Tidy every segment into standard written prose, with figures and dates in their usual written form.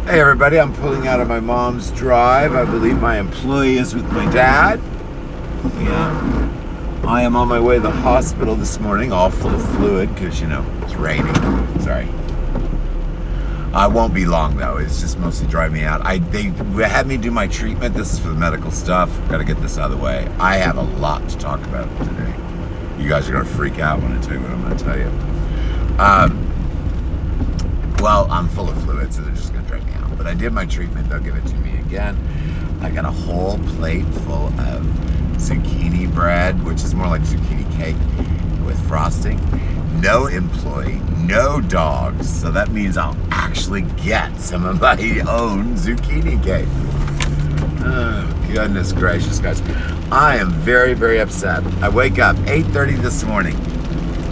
Hey everybody, I'm pulling out of my mom's drive. I believe my employee is with my dad. Yeah. I am on my way to the hospital this morning, all full of fluid, because, it's raining. Sorry. I won't be long, though. It's just mostly dry me out. They had me do my treatment. This is for the medical stuff. Got to get this out of the way. I have a lot to talk about today. You guys are going to freak out when I tell you what I'm going to tell you. Well, I'm full of fluid, so they're just going to dry me out. But I did my treatment. They'll give it to me again. I got a whole plate full of zucchini bread, which is more like zucchini cake with frosting. No employee, no dogs. So that means I'll actually get some of my own zucchini cake. Oh, goodness gracious, guys. I am very, very upset. I wake up 8:30 this morning.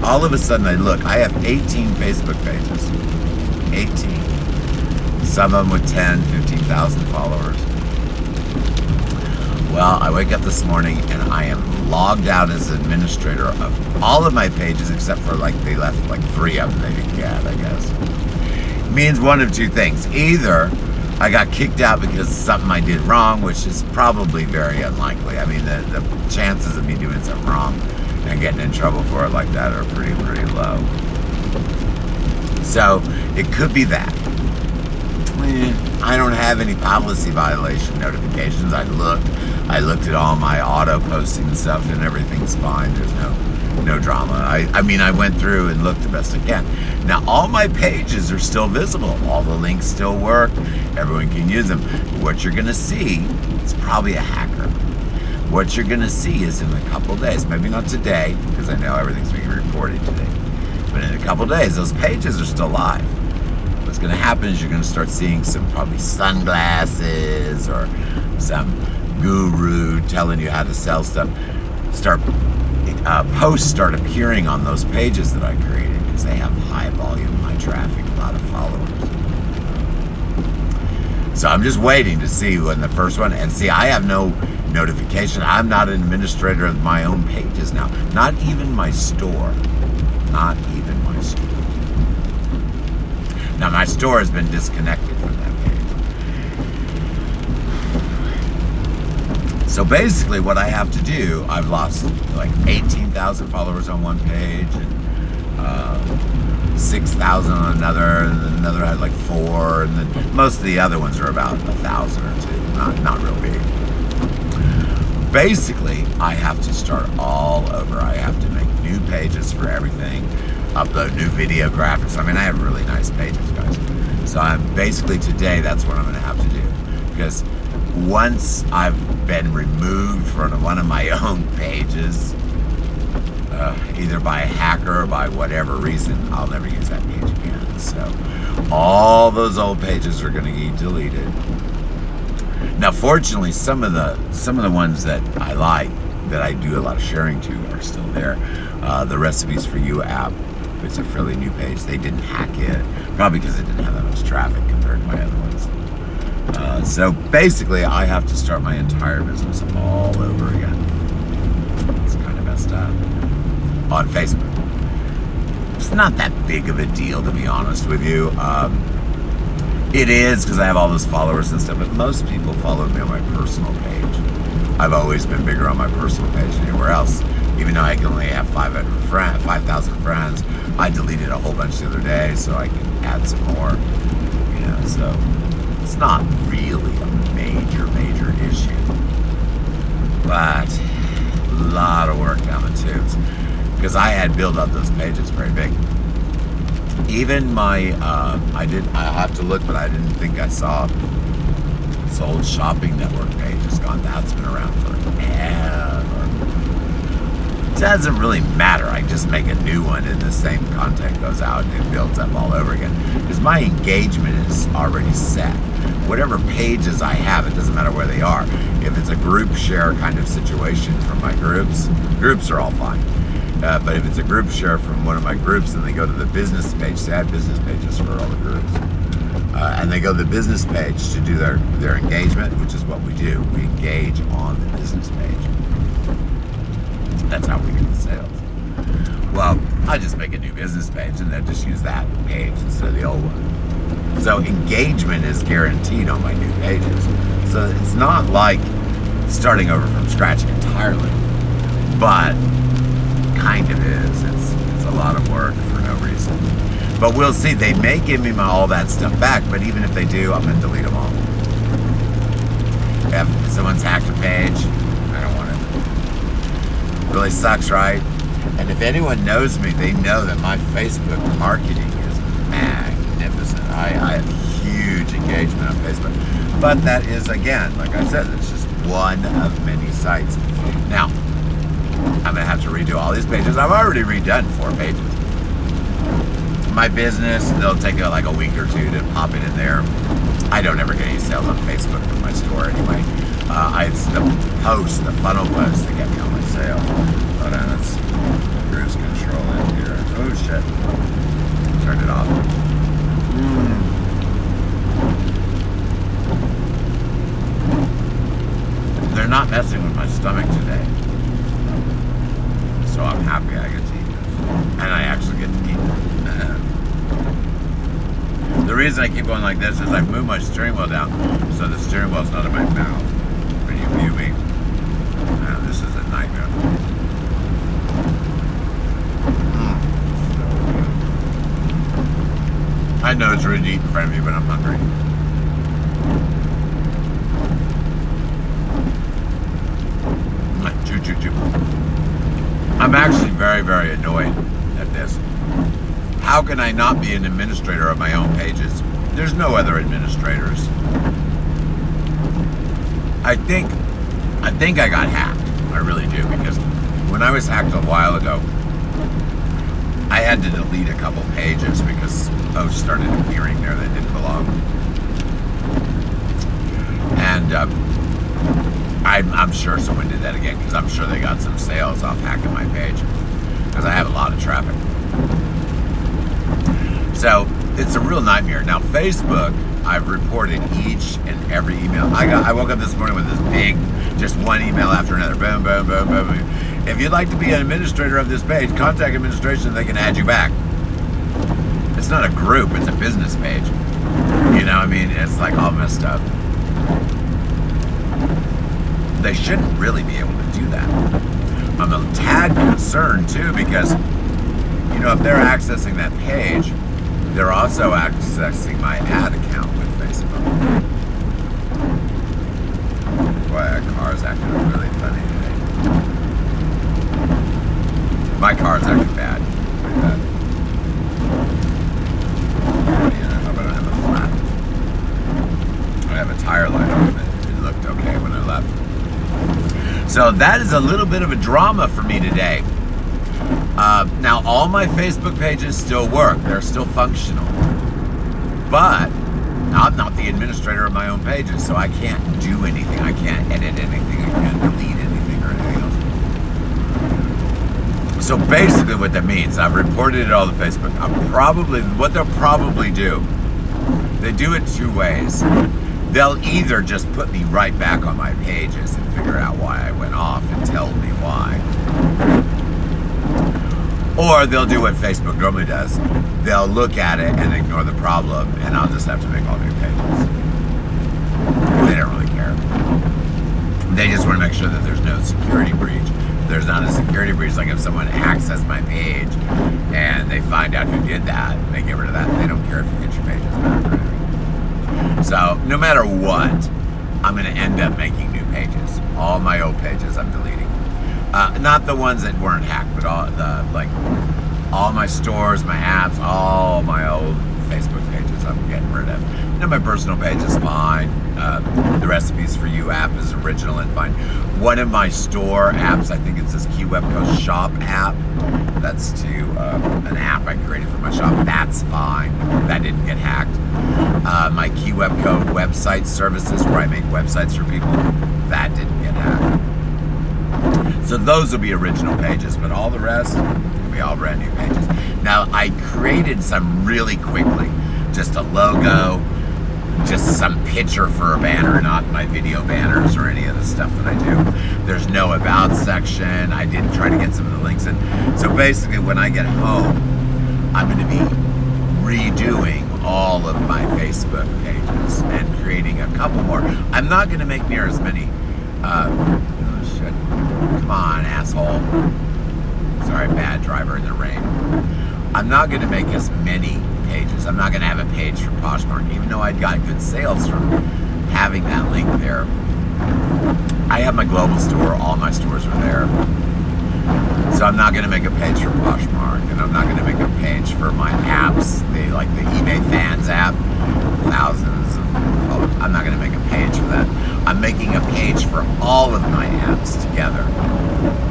All of a sudden I look, I have 18 Facebook pages. 18. Some of them with 10, 15,000 followers. Well, I wake up this morning and I am logged out as administrator of all of my pages except for they left 3 of them they didn't get, I guess. It means one of two things. Either I got kicked out because of something I did wrong, which is probably very unlikely. I mean, the chances of me doing something wrong and getting in trouble for it like that are pretty low. So it could be that. I don't have any policy violation notifications. I looked at all my auto posting stuff and everything's fine. There's no drama. I mean, I went through and looked the best I can. Now, all my pages are still visible. All the links still work. Everyone can use them. What you're going to see, it's probably a hacker. What you're going to see is in a couple days, maybe not today, because I know everything's being reported today, but in a couple days, those pages are still live. What's going to happen is you're going to start seeing some probably sunglasses or some guru telling you how to sell stuff. Posts start appearing on those pages that I created because they have high volume, high traffic, a lot of followers. So I'm just waiting to see when the first one, and see, I have no notification. I'm not an administrator of my own pages now. Not even my store. Not even my store. Now my store has been disconnected from that page. So basically what I have to do, I've lost 18,000 followers on one page and 6,000 on another, and another had 4, and then most of the other ones are about 1,000 or 2, not real big. Basically, I have to start all over. I have to make new pages for everything, upload new video graphics. I mean, I have really nice pages, guys. So basically today, that's what I'm going to have to do. Because once I've been removed from one of my own pages, either by a hacker or by whatever reason, I'll never use that page again. So all those old pages are going to get deleted. Now, fortunately, some of the ones that I like, that I do a lot of sharing to, are still there. The Recipes for You app, it's a fairly new page. They didn't hack it, probably because it didn't have that much traffic compared to my other ones. So basically, I have to start my entire business all over again. It's kind of messed up. On Facebook. It's not that big of a deal, to be honest with you. It is, because I have all those followers and stuff, but most people follow me on my personal page. I've always been bigger on my personal page than anywhere else. Even though I can only have 5,000 friends, I deleted a whole bunch the other day so I can add some more. So it's not really a major issue. But a lot of work down the tubes. Because I had built up those pages very big. Even my, I have to look, but I didn't think I saw this old shopping network page is gone. That's been around forever. It doesn't really matter. I just make a new one and the same content goes out and it builds up all over again. Because my engagement is already set. Whatever pages I have, it doesn't matter where they are. If it's a group share kind of situation from my groups are all fine. But if it's a group share from one of my groups and they go to the business page, say I have business pages for all the groups, and they go to the business page to do their engagement, which is what we do. We engage on the business page. That's how we get the sales. Well, I just make a new business page and then just use that page instead of the old one. So engagement is guaranteed on my new pages. So it's not like starting over from scratch entirely, but kind of is. It's a lot of work for no reason. But we'll see. They may give me all that stuff back, but even if they do, I'm gonna delete them all. If someone's hacked a page, I don't want it. Really sucks, right? And if anyone knows me, they know that my Facebook marketing is magnificent. I have huge engagement on Facebook. But that is, again, like I said, it's just one of many sites. Now, I'm going to have to redo all these pages. I've already redone 4 pages. My business, they'll take like a week or 2 to pop it in there. I don't ever get any sales on Facebook from my store anyway. It's the posts, the funnel posts that get me all my sales. Hold on, let's cruise control in here. Oh shit. Turn it off. They're not messing with my stomach today. So I'm happy I get to eat this. And I actually get to eat this. The reason I keep going like this is I move my steering wheel down so the steering wheel's not in my mouth. When you view me, man, this is a nightmare. I know it's rude to eat in front of me, but I'm hungry. Choo. I'm actually very, very annoyed at this. How can I not be an administrator of my own pages? There's no other administrators. I think I got hacked. I really do, because when I was hacked a while ago, I had to delete a couple pages because posts started appearing there that didn't belong. And I'm sure someone did that again, because I'm sure they got some sales off hacking my page, because I have a lot of traffic. So it's a real nightmare. Now Facebook, I've reported each and every email. I woke up this morning with this big, just one email after another. Boom, boom, boom, boom, boom. If you'd like to be an administrator of this page, contact administration, they can add you back. It's not a group, it's a business page. You know, I mean, it's like all messed up. They shouldn't really be able to do that. I'm a tad concerned too, because, you know, if they're accessing that page, they're also accessing my ad account with Facebook. Boy, that car's acting really funny today. My car's acting bad. Pretty bad. Yeah, how about I have a flat? I have a tire light on it. It looked okay when I left. So that is a little bit of a drama for me today. Now, all my Facebook pages still work. They're still functional. But I'm not the administrator of my own pages, so I can't do anything. I can't edit anything. I can't delete anything or anything else. So basically what that means, I've reported it all to Facebook. What they'll probably do, they do it 2 ways. They'll either just put me right back on my pages and figure out why I went off and tell me why. Or they'll do what Facebook normally does. They'll look at it and ignore the problem, and I'll just have to make all new pages. They don't really care. They just want to make sure that there's no security breach. If there's not a security breach, like if someone accessed my page and they find out who did that, and they get rid of that, they don't care if you get your pages back or anything. So no matter what, I'm going to end up making new pages. All my old pages I'm deleting. Not the ones that weren't hacked, but all my stores, my apps, all my old Facebook pages I'm getting rid of. Now my personal page is fine. The Recipes for You app is original and fine. One of my store apps, I think it's this Key Webco shop app. That's an app I created for my shop. That's fine. That didn't get hacked. My Key Webco website services, where I make websites for people, that didn't get hacked. So those will be original pages, but all the rest will be all brand new pages. Now, I created some really quickly. Just a logo, just some picture for a banner, not my video banners or any of the stuff that I do. There's no about section. I did try to get some of the links in. So basically, when I get home, I'm going to be redoing all of my Facebook pages and creating a couple more. I'm not going to make near as many. Oh shit! Come on, asshole. Sorry, bad driver in the rain. I'm not going to make as many pages. I'm not going to have a page for Poshmark, even though I'd got good sales from having that link there. I have my global store. All my stores are there. So I'm not going to make a page for Poshmark, and I'm not going to make a page for my apps, like the eBay fans app, thousands of followers. I'm not going to make a page for that. I'm making a page for all of my apps together.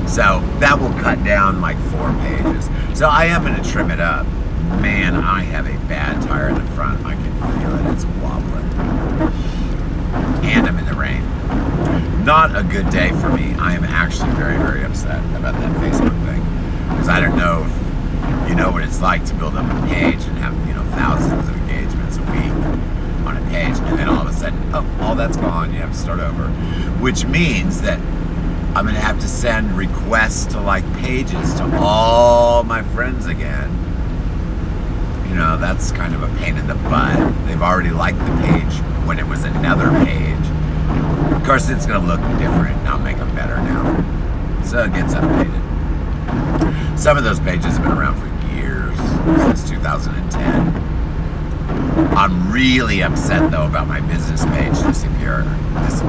So that will cut down like 4 pages. So I am going to trim it up. Man, I have a bad tire in the front. I can feel it. It's wobbling. And I'm in the rain. Not a good day for me. I am actually very, very upset about that Facebook thing. Because I don't know if you know what it's like to build up a page and have, thousands of engagements a week on a page. And then all of a sudden, all that's gone. You have to start over. Which means that I'm going to have to send requests to like pages to all my friends again. That's kind of a pain in the butt. They've already liked the page when it was another page. Of course, it's going to look different. I'll make them better now. So it gets updated. Some of those pages have been around for years, since 2010. I'm really upset, though, about my business page disappearing, because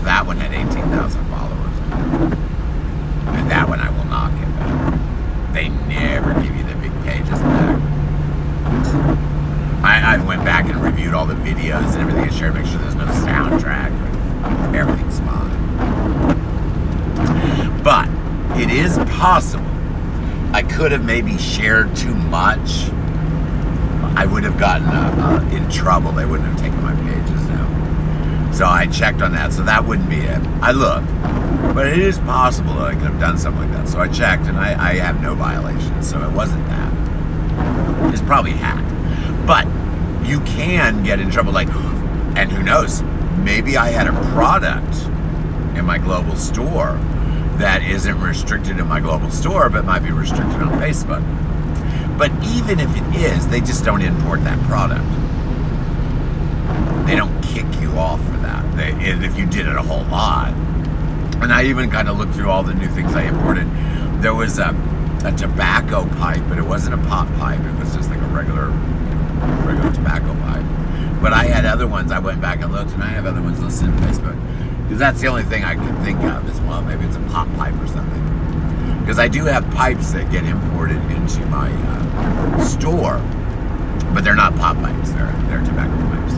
that one had 18,000 followers. And that one I will not get back. They never give you the big pages back. I went back and reviewed all the videos and everything I shared, make sure there's no soundtrack. Everything's fine. But it is possible I could have maybe shared too much. I would have gotten in trouble. They wouldn't have taken my pages down. So I checked on that. So that wouldn't be it. I looked. But it is possible that I could have done something like that. So I checked, and I have no violations. So it wasn't that. It's probably hacked. But you can get in trouble. And who knows? Maybe I had a product in my global store that isn't restricted in my global store, but might be restricted on Facebook. But even if it is, they just don't import that product. They don't kick you off for that. If you did it a whole lot. And I even kind of looked through all the new things I imported. There was a tobacco pipe, but it wasn't a pot pipe. It was just like a regular tobacco pipe. But I had other ones. I went back and looked, and I have other ones listed on Facebook. Because that's the only thing I could think of as well. Maybe it's a pot pipe or something. Because I do have pipes that get imported into my store. But they're not pot pipes. They're tobacco pipes.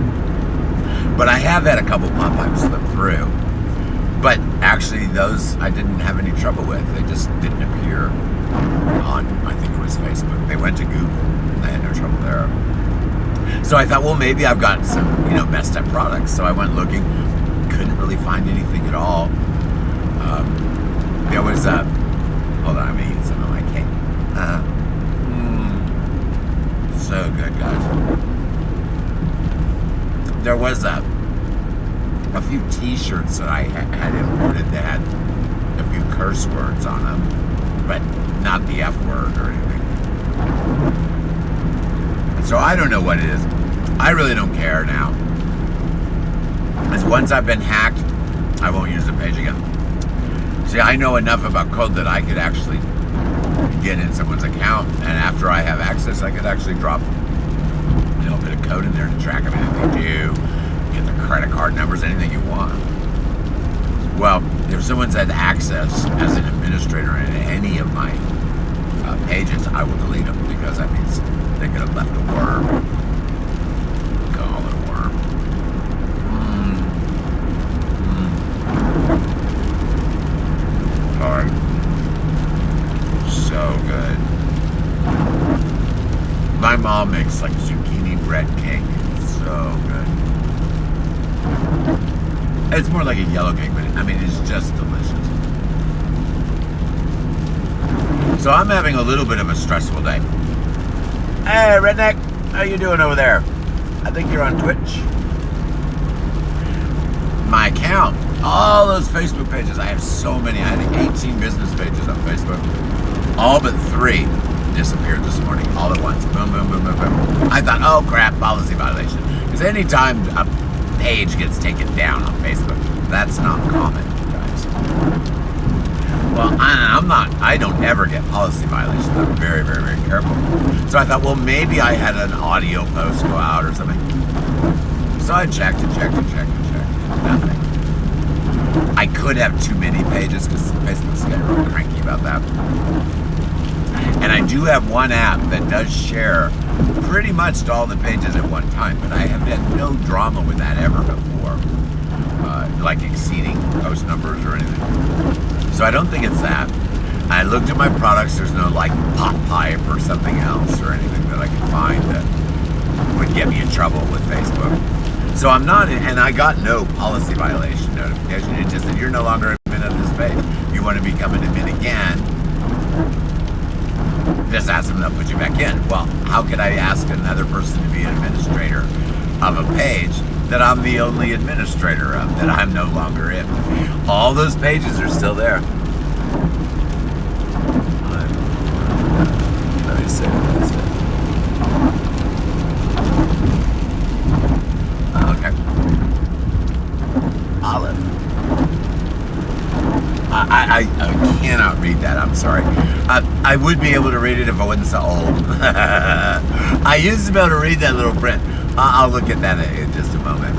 But I have had a couple pot pipes slip through. But actually, those I didn't have any trouble with. They just didn't appear on, I think it was Facebook. They went to Google. And I had no trouble there. So I thought, well, maybe I've got some, messed up products. So I went looking, couldn't really find anything at all. There was hold on, I'm eating some of my cake. So good, guys. There was a few t-shirts that I had imported that had a few curse words on them, but not the F word or anything. So I don't know what it is. I really don't care now. Because once I've been hacked, I won't use the page again. See, I know enough about code that I could actually get in someone's account, and after I have access, I could actually drop a little bit of code in there to track everything they do, get their credit card numbers, anything you want. Well, if someone's had access as an administrator in any of my pages, I will delete them, because that means they could have left a worm. Call it a worm. Alright. So good. My mom makes like zucchini bread cake. It's so good. It's more like a yellow cake, but it's just delicious. So I'm having a little bit of a stressful day. Hey, Redneck, how you doing over there? I think you're on Twitch. My account, all those Facebook pages, I have so many. I think 18 business pages on Facebook. All but 3 disappeared this morning, all at once. Boom, boom, boom, boom, boom. I thought, oh crap, policy violation. Because anytime a page gets taken down on Facebook, that's not common, guys. Well, I don't ever get policy violations. I'm very, very, very careful. So I thought, well, maybe I had an audio post go out or something. So I checked and checked and checked and checked. Nothing. I could have too many pages because Facebook's getting really cranky about that. And I do have one app that does share pretty much to all the pages at one time, but I have had no drama with that ever before, like exceeding post numbers or anything. So I don't think it's that. I looked at my products. There's no like pot pipe or something else or anything that I could find that would get me in trouble with Facebook. So I'm not, and I got no policy violation notification. It just said you're no longer admin of this page. If you want to become an admin again, just ask them, they'll put you back in. Well, how could I ask another person to be an administrator of a page that I'm the only administrator of, that I'm no longer in? All those pages are still there. Let me see what that's it. Okay. Olive. I cannot read that. I'm sorry. I would be able to read it if I wasn't so old. I used to be able to read that little print. I'll look at that in just a moment.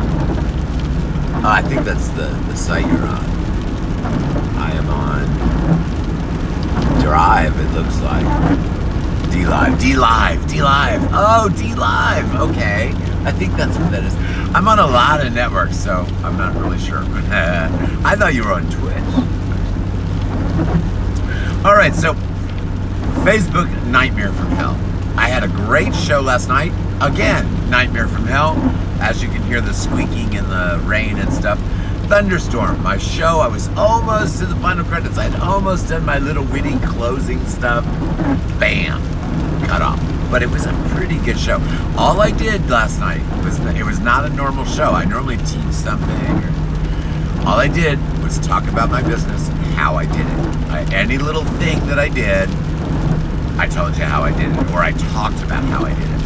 I think that's the site you're on. I am on Drive, it looks like. D-Live. Oh, D-Live. Okay. I think that's what that is. I'm on a lot of networks, so I'm not really sure. I thought you were on Twitch. All right, so Facebook Nightmare from Hell. I had a great show last night. Again, Nightmare from Hell. As you can hear the squeaking and the rain and stuff. Thunderstorm, my show. I was almost to the final credits. I had almost done my little witty closing stuff. Bam, cut off. But it was a pretty good show. All I did last night was, it was not a normal show. I normally teach something. All I did was talk about my business and how I did it. Any little thing that I did, I told you how I did it, or I talked about how I did it.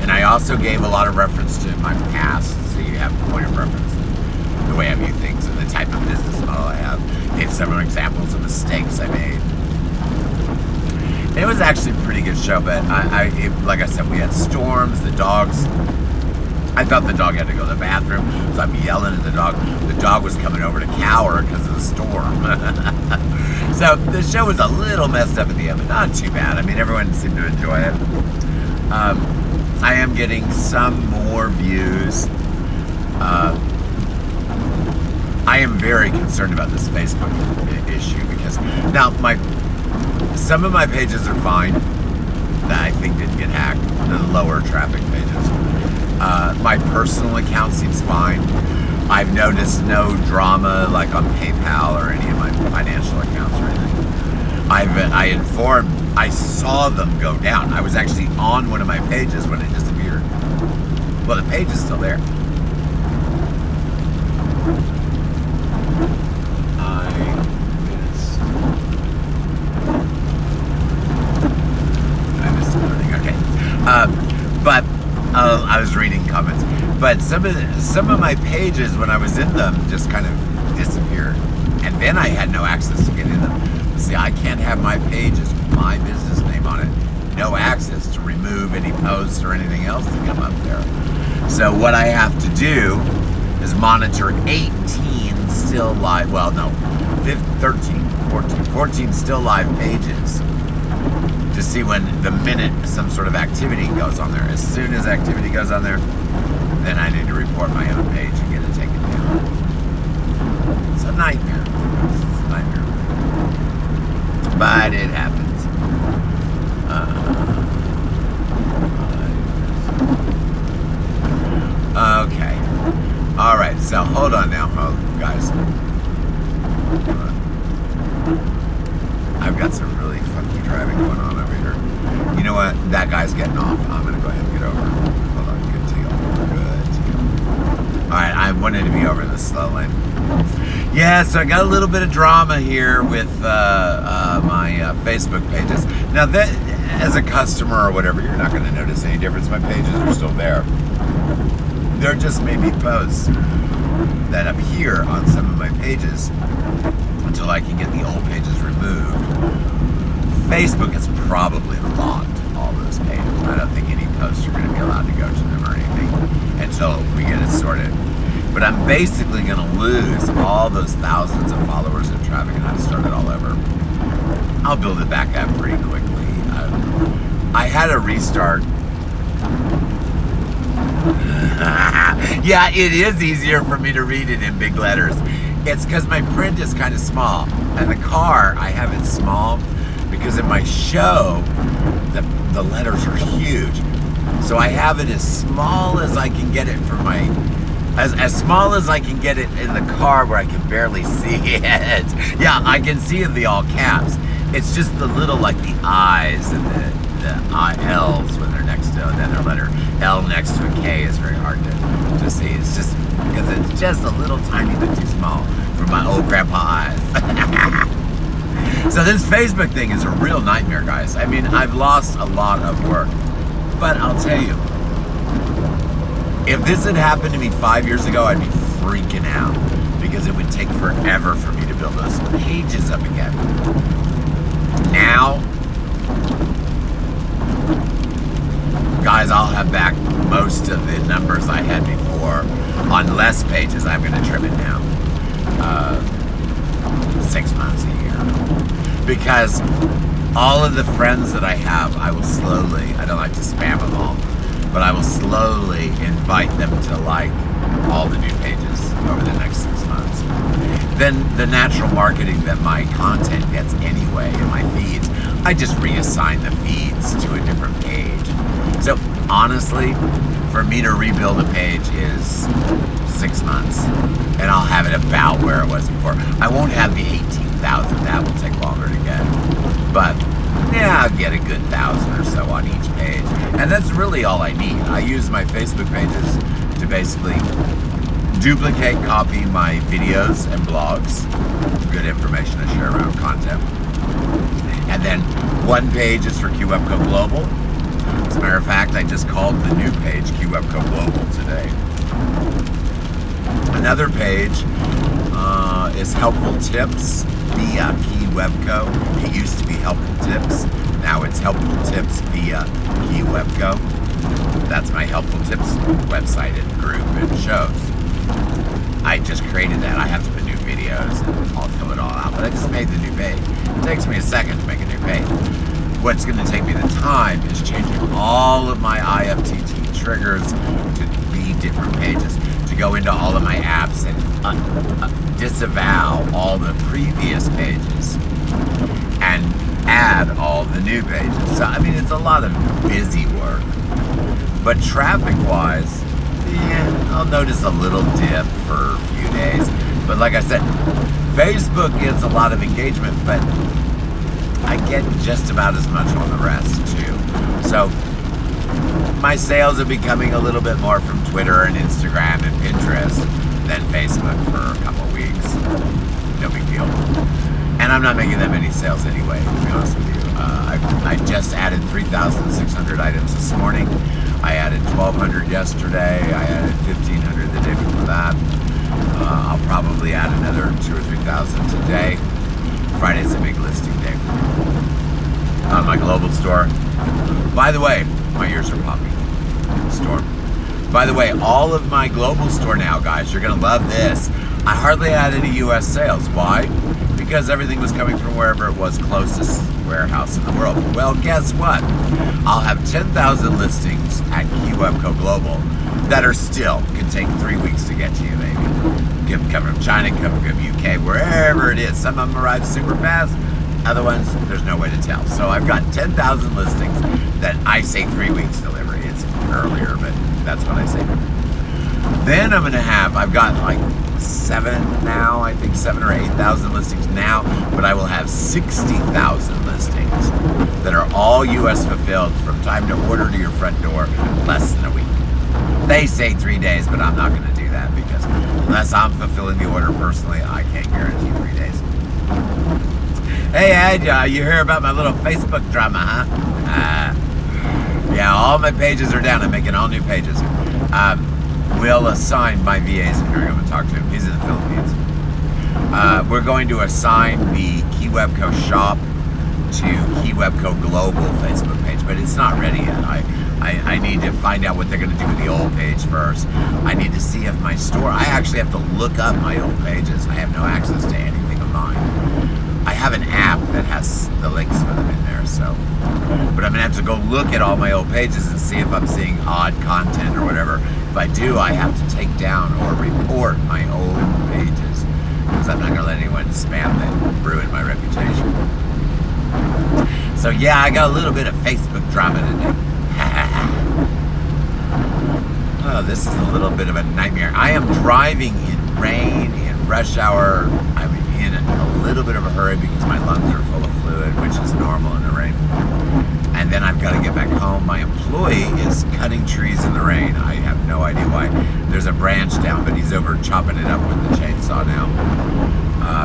And I also gave a lot of reference to my past, so you have a point of reference, the way I view things and the type of business model I have. Gave several examples of mistakes I made. It was actually a pretty good show, but like I said, we had storms, the dogs. I thought the dog had to go to the bathroom, so I'm yelling at the dog. The dog was coming over to cower because of the storm. So the show was a little messed up at the end, but not too bad. I mean, everyone seemed to enjoy it. I am getting some more views. I am very concerned about this Facebook issue because now some of my pages are fine that I think didn't get hacked, the lower traffic pages. My personal account seems fine. I've noticed no drama like on PayPal or any of my financial accounts or anything. I saw them go down. I was actually on one of my pages when it disappeared. Well, the page is still there. I missed learning. Okay. But I was reading comments. But some of my pages, when I was in them, just kind of disappeared. And then I had no access to get in them. See, I can't have my pages with my business name on it. No access to remove any posts or anything else to come up there. So what I have to do is monitor 18 still live, 14 still live pages to see when the minute some sort of activity goes on there. As soon as activity goes on there, then I need to report my own page and get it taken down. It's a nightmare. It's a nightmare. But it happens. Okay. All right. So hold on now, guys. I've got some really funky driving going on over here. You know what? That guy's getting off. I'm gonna go ahead and get over. Hold on. Good deal. All right. wanted to be over in the slow lane. Yeah, so I got a little bit of drama here with my Facebook pages. Now, that as a customer or whatever, you're not going to notice any difference. My pages are still there. There just may be posts that appear on some of my pages until I can get the old pages removed. Facebook has probably locked all those pages. I don't think any posts are going to be allowed to go to them or anything until we get it sorted. But I'm basically going to lose all those thousands of followers and traffic and have to start it all over. I'll build it back up pretty quickly. I had a restart. Yeah, it is easier for me to read it in big letters. It's because my print is kind of small. And the car, I have it small because in my show, the letters are huge. So I have it as small as I can get it for my... As small as I can get it in the car where I can barely see it. Yeah, I can see in the all caps. It's just the little, like the I's and the L's when they're next to another letter. L next to a K is very hard to see. It's just because it's just a little tiny bit too small for my old grandpa eyes. So this Facebook thing is a real nightmare, guys. I mean, I've lost a lot of work. But I'll tell you, if this had happened to me 5 years ago, I'd be freaking out because it would take forever for me to build those pages up again. Now, guys, I'll have back most of the numbers I had before on less pages. I'm going to trim it down 6 months a year because all of the friends that I have, I will slowly, I don't like to spam them all, but I will slowly invite them to like all the new pages over the next 6 months. Then the natural marketing that my content gets anyway in my feeds, I just reassign the feeds to a different page. So honestly, for me to rebuild a page is 6 months, and I'll have it about where it was before. I won't have the 18,000, that will take longer to get. But yeah, I'll get a good 1,000 or so on each page. And that's really all I need. I use my Facebook pages to basically duplicate, copy my videos and blogs. Good information to share around content. And then one page is for QWebCo Global. As a matter of fact, I just called the new page QWebCo Global today. Another page is Helpful Tips via QWebCo. It used to be Helpful Tips. Now it's Helpful Tips via QWebCo. That's my Helpful Tips website and group and shows. I just created that. I have to put new videos and I'll fill it all out. But I just made the new page. It takes me a second to make a new page. What's going to take me the time is changing all of my IFTT triggers to be different pages. To go into all of my apps and disavow all the previous pages and add all the new pages. So, I mean, it's a lot of busy work. But traffic-wise, yeah, I'll notice a little dip for a few days. But like I said, Facebook gets a lot of engagement, but I get just about as much on the rest, too. So, my sales are becoming a little bit more from Twitter and Instagram and Pinterest than Facebook for a couple weeks. No big deal. And I'm not making that many sales anyway, to be honest with you. I just added 3,600 items this morning. I added 1,200 yesterday. I added 1,500 the day before that. I'll probably add another 2,000 or 3,000 today. Friday's a big listing day for me. On my global store. By the way, my ears are popping. Storm. By the way, all of my global store now, guys, you're going to love this. I hardly had any U.S. sales. Why? Because everything was coming from wherever it was closest warehouse in the world. Well, guess what? I'll have 10,000 listings at QWebCo Global that are still, can take 3 weeks to get to you, maybe. Come from China, come from UK, wherever it is. Some of them arrive super fast. Other ones, there's no way to tell. So I've got 10,000 listings that I say 3 weeks delivery. It's earlier, but that's what I say. Then I'm going to have, I've got like 7 now, I think 7 or 8,000 listings now, but I will have 60,000 listings that are all US fulfilled from time to order to your front door, less than a week. They say 3 days, but I'm not going to do that because Unless I'm fulfilling the order personally, I can't guarantee 3 days. Hey Ed, you hear about my little Facebook drama, huh? Yeah, all my pages are down. I'm making all new pages. We'll assign my VAs in here. I'm going to talk to him. He's in the Philippines. We're going to assign the Key Webco shop to Key Webco Global Facebook page, but it's not ready yet. I need to find out what they're going to do with the old page first. I need to see if my store, I actually have to look up my old pages. I have no access to anything of mine. I have an app that has the links for them in there, so. But I'm going to have to go look at all my old pages and see if I'm seeing odd content or whatever. If I do, I have to take down or report my old pages, because I'm not going to let anyone spam them and ruin my reputation. So yeah, I got a little bit of Facebook drama today. Oh, this is a little bit of a nightmare. I am driving in rain, in rush hour. I'm in a little bit of a hurry because my lungs are full of fluid, which is normal in the rain. And then I've got to get back home. My employee is cutting trees in the rain. I have no idea why. There's a branch down, but he's over chopping it up with the chainsaw now.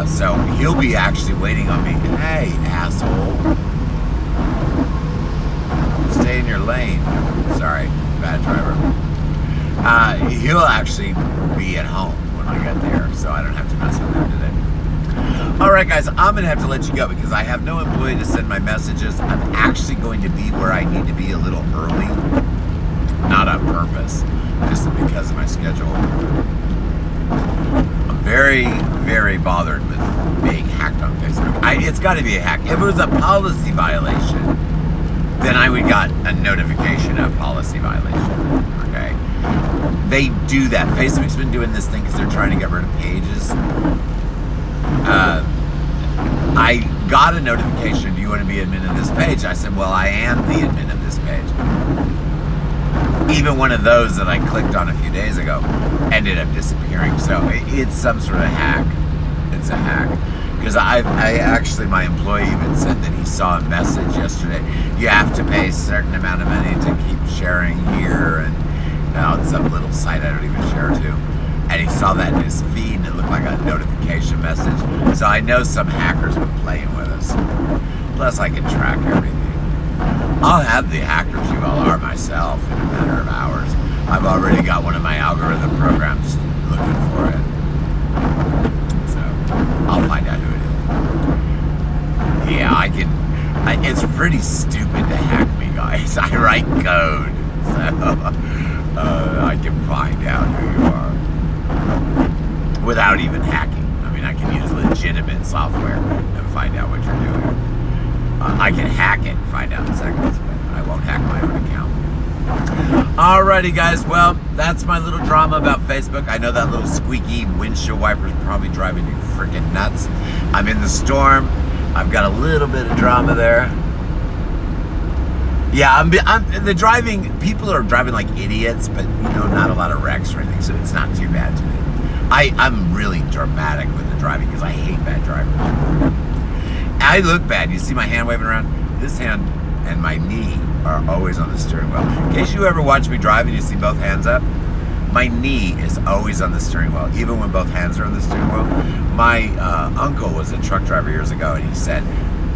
So he'll be actually waiting on me. Hey, asshole. Stay in your lane. Sorry, bad driver. He'll actually be at home when I get there, so I don't have to mess with him today. Alright guys, I'm going to have to let you go because I have no employee to send my messages. I'm actually going to be where I need to be a little early. Not on purpose, just because of my schedule. I'm very, very bothered with being hacked on Facebook. It's got to be a hack. If it was a policy violation, then I would got a notification of policy violation. Okay? They do that. Facebook's been doing this thing because they're trying to get rid of pages. I got a notification, do you want to be admin of this page? I said, well, I am the admin of this page. Even one of those that I clicked on a few days ago ended up disappearing. So it's some sort of hack. It's a hack. Because I actually, my employee even said that he saw a message yesterday. You have to pay a certain amount of money to keep sharing here, and on some little site I don't even share to. And he saw that in his feed, and it looked like a notification message. So I know some hackers were playing with us. Plus, I can track everything. I'll have the hackers you all are myself in a matter of hours. I've already got one of my algorithm programs looking for it. So I'll find out who it is. Yeah, I can. It's pretty stupid to hack me, guys. I write code, so I can find out who you are without even hacking. I mean, I can use legitimate software and find out what you're doing. I can hack it and find out in seconds, but I won't hack my own account. Alrighty, guys. Well, that's my little drama about Facebook. I know that little squeaky windshield wiper is probably driving you freaking nuts. I'm in the storm. I've got a little bit of drama there. Yeah, I'm the driving. People are driving like idiots, but you know, not a lot of wrecks or anything, so it's not too bad to me. I'm really dramatic with the driving because I hate bad drivers. I look bad. You see my hand waving around? This hand and my knee are always on the steering wheel. In case you ever watch me drive and you see both hands up, my knee is always on the steering wheel, even when both hands are on the steering wheel. My uncle was a truck driver years ago, and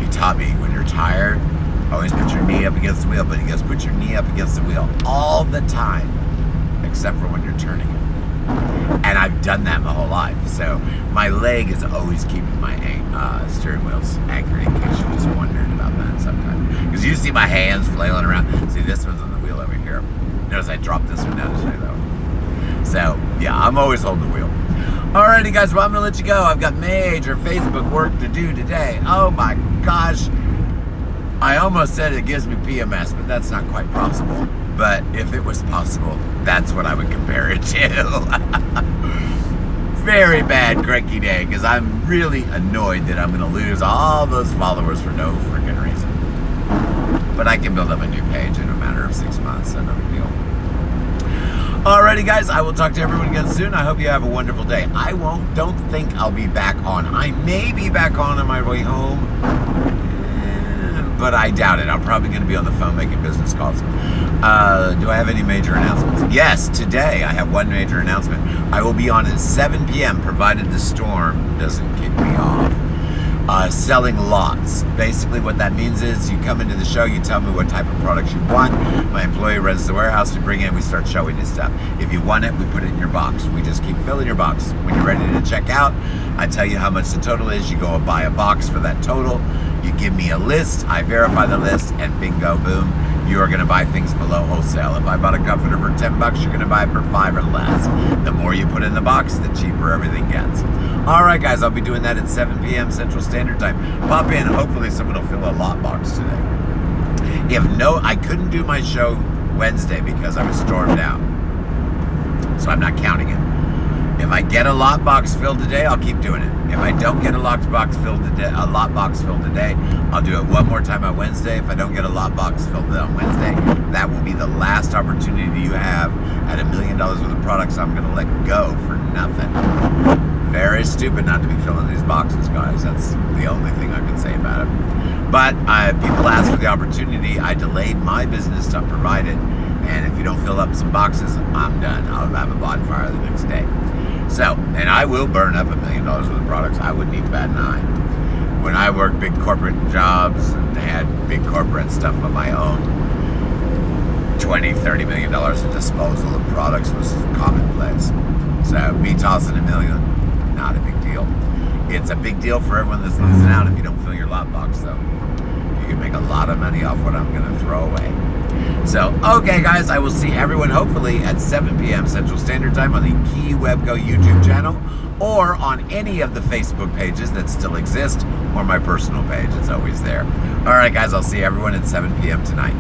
he taught me, when you're tired, always put your knee up against the wheel, but he goes, put your knee up against the wheel all the time, except for when you're turning it. And I've done that my whole life. So my leg is always keeping my steering wheels anchored, in case you just wondered about that sometimes. Because you see my hands flailing around. See, this one's on the wheel over here. Notice I dropped this one down to show you that one. So, yeah, I'm always holding the wheel. Alrighty, guys, well, I'm going to let you go. I've got major Facebook work to do today. Oh, my gosh. I almost said it gives me PMS, but that's not quite possible. But if it was possible, that's what I would compare it to. Very bad cranky day, because I'm really annoyed that I'm going to lose all those followers for no freaking reason. But I can build up a new page in a matter of 6 months, so no big deal. Alrighty, guys, I will talk to everyone again soon. I hope you have a wonderful day. Don't think I'll be back on. I may be back on my way home, but I doubt it. I'm probably going to be on the phone making business calls. Do I have any major announcements? Yes, today I have one major announcement. I will be on at 7 p.m. provided the storm doesn't kick me off. Selling lots. Basically what that means is you come into the show, you tell me what type of products you want. My employee runs the warehouse, we bring in, we start showing you stuff. If you want it, we put it in your box. We just keep filling your box. When you're ready to check out, I tell you how much the total is. You go and buy a box for that total. You give me a list, I verify the list, and bingo, boom, you are going to buy things below wholesale. If I bought a comforter for $10, you're going to buy it for $5 or less. The more you put in the box, the cheaper everything gets. All right, guys, I'll be doing that at 7 p.m. Central Standard Time. Pop in. Hopefully someone will fill a lot box today. If no, I couldn't do my show Wednesday because I was stormed out. So I'm not counting it. If I get a lot box filled today, I'll keep doing it. If I don't get a lot box filled today, I'll do it one more time on Wednesday. If I don't get a lot box filled on Wednesday, that will be the last opportunity you have at $1 million worth of products I'm going to let go for nothing. Very stupid not to be filling these boxes, guys. That's the only thing I can say about it. But people asked for the opportunity. I delayed my business to provide it. And if you don't fill up some boxes, I'm done. I'll have a bonfire the next day. So, and I will burn up $1 million worth of products. I wouldn't even bat an eye. When I worked big corporate jobs and had big corporate stuff of my own, $20, $30 million of disposal of products was commonplace. So me tossing $1 million, not a big deal. It's a big deal for everyone that's losing out if you don't fill your lot box, though. You can make a lot of money off what I'm going to throw away. So, okay, guys, I will see everyone hopefully at 7 p.m. Central Standard Time on the Key Webco YouTube channel or on any of the Facebook pages that still exist or my personal page. It's always there. All right, guys, I'll see everyone at 7 p.m. tonight.